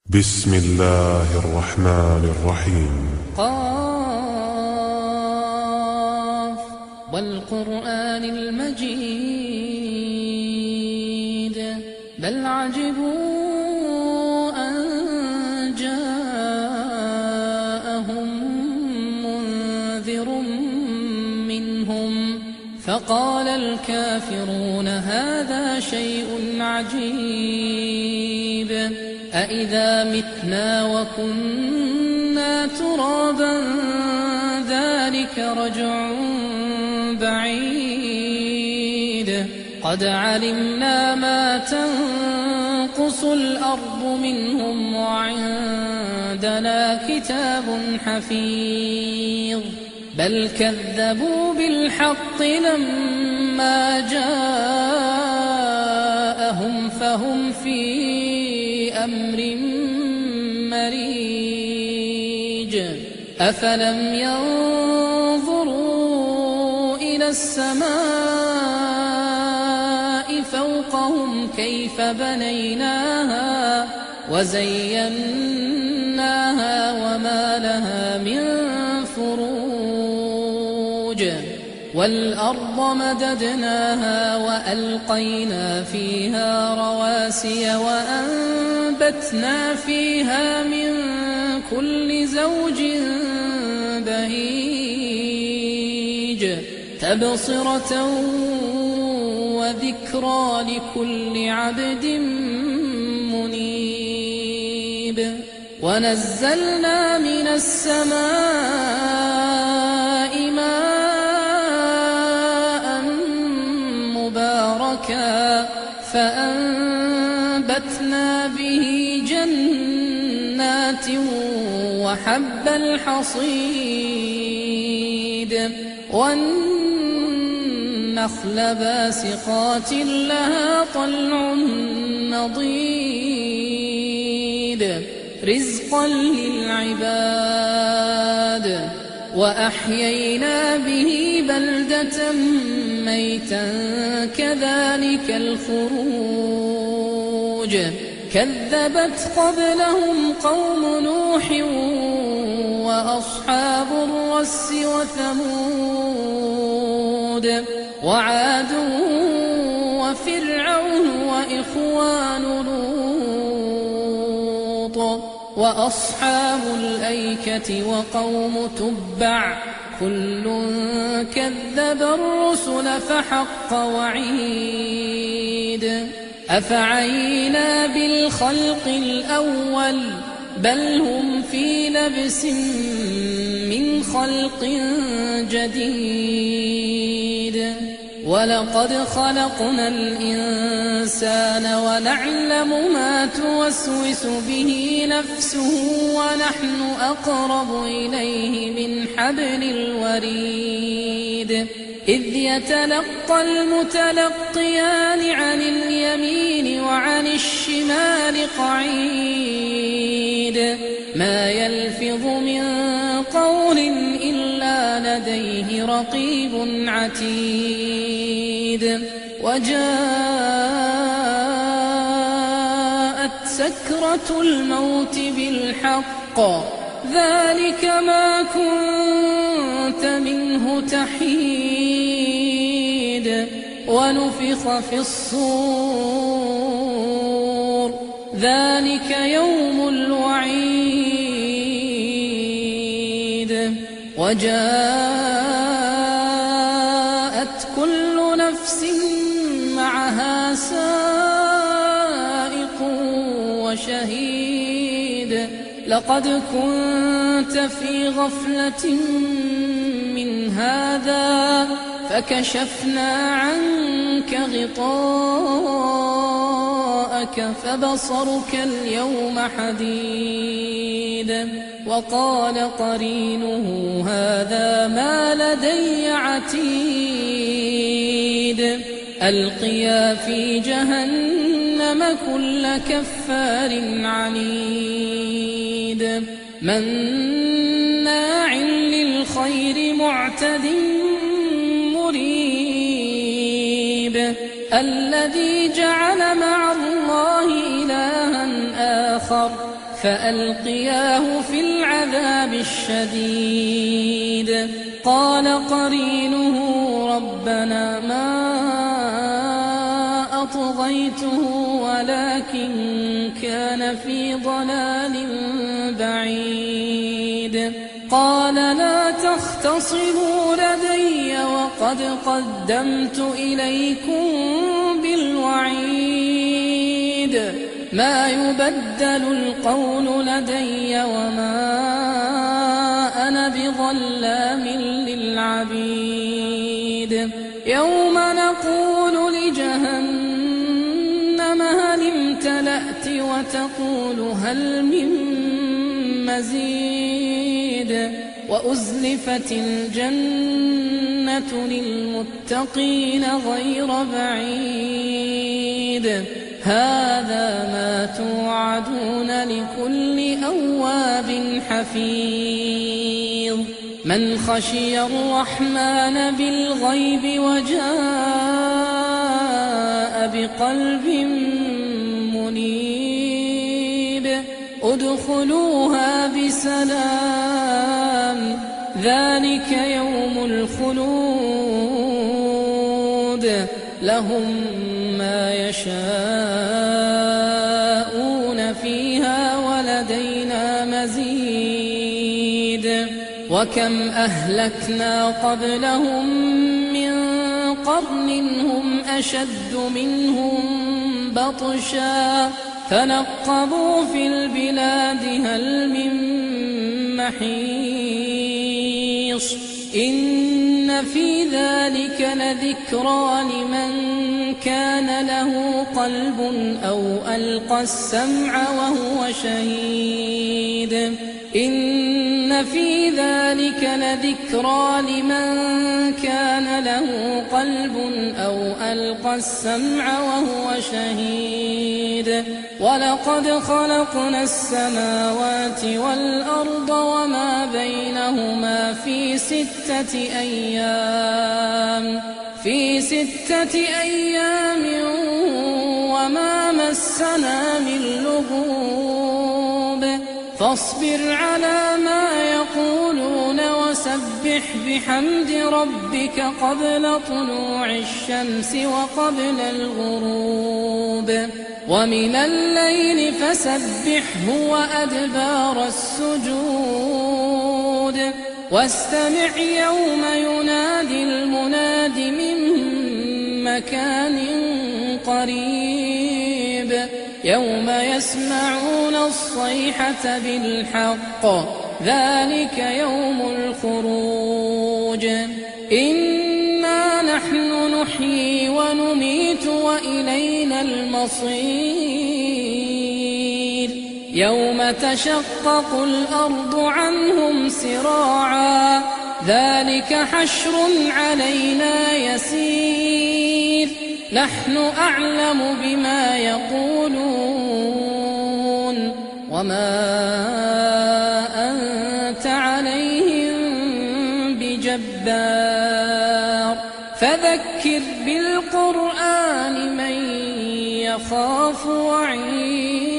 بسم الله الرحمن الرحيم. قاف والقرآن المجيد بل عجبوا أن جاءهم منذر منهم فقال الكافرون هذا شيء عجيب أإذا متنا وكنا ترابا ذلك رجع بعيد قد علمنا ما تنقص الأرض منهم وعندنا كتاب حفيظ بل كذبوا بالحق لما جاءهم فهم في أمر مريج أفلم ينظروا إلى السماء فوقهم كيف بنيناها وزيناها وما لها من فروج والأرض مددناها وألقينا فيها رواسي وأنبتنا فيها من كل زوج بهيج تبصرة وذكرى لكل عبد منيب ونزلنا من السماء ماء مباركا فأنبتنا به جنات وحب الحصيد والنخل باسقات لها طلع نضيد رزقا للعباد وأحيينا به بلدة ميتا كذلك الخروج كذبت قبلهم قوم نوح وأصحاب الرس وثمود وعاد وفرعون وإخوان لوط وأصحاب الأيكة وقوم تبع كل كذب الرسل فحق وعيد أفعينا بالخلق الأول بل هم في لبس من خلق جديد ولقد خلقنا الإنسان ونعلم ما توسوس به نفسه ونحن أقرب إليه من حبل الوريد إذ يتلقى المتلقيان عن اليمين وعن الشمال قعيد ما يلفظ من قول إلا لديه رقيب عتيد وجاءت سكرة الموت بالحق ذلك ما كنت منه تحيد ونفخ في الصور ذلك يوم الوعيد وجاءت كل نفس معها سائق وشهيد لقد كنت في غفلة من هذا فكشفنا عنك غطاءك فبصرك اليوم حديد وقال قرينه هذا ما لدي عتيد ألقيا في جهنم كل كفار عنيد مناع للخير معتد مريب الذي جعل مع الله إلها آخر فألقياه في العذاب الشديد. قال قرينه ربنا ما أطغيته ولكن كان في ضلال بعيد. قال لا تختصموا لدي وقد قدمت إليكم بالوعيد. ما يبدل القول لدي وما أنا بظلام للعبيد. يوم نقول لجهنم هل امتلأت وتقول هل من مزيد. وأزلفت الجنة للمتقين غير بعيد. هذا ما توعدون لكل أواب حفيظ. من خشي الرحمن بالغيب وجاء بقلب منيب ادخلوها بسلام ذلك يوم الخلود. لهم ما يشاءون فيها ولدينا مزيد. وكم أهلكنا قبلهم من قرن هم أشد منهم بطشا فنقبوا في البلاد هل من محيص. إن في ذلك لذكرى لمن كان له قلب أو ألقى السمع وهو شهيد. إن في ذلك لذكرى لمن كان له قلب أو ألقى السمع وهو شهيد. ولقد خلقنا السماوات والأرض وما بينهما في 6 أيام وما مسنا من لغوب. فاصبر على ما يقولون وسبح بحمد ربك قبل طلوع الشمس وقبل الغروب ومن الليل فسبحه وأدبار السجود. واستمع يوم ينادي المناد من مكان قريب. يوم يسمعون الصيحة بالحق ذلك يوم الخروج. إنا نحن نحيي ونميت وإلينا المصير. يوم تشقق الأرض عنهم سراعا ذلك حشر علينا يسير. نحن أعلم بما يقولون وما أنت عليهم بجبار. فذكر بالقرآن من يخاف وعيد.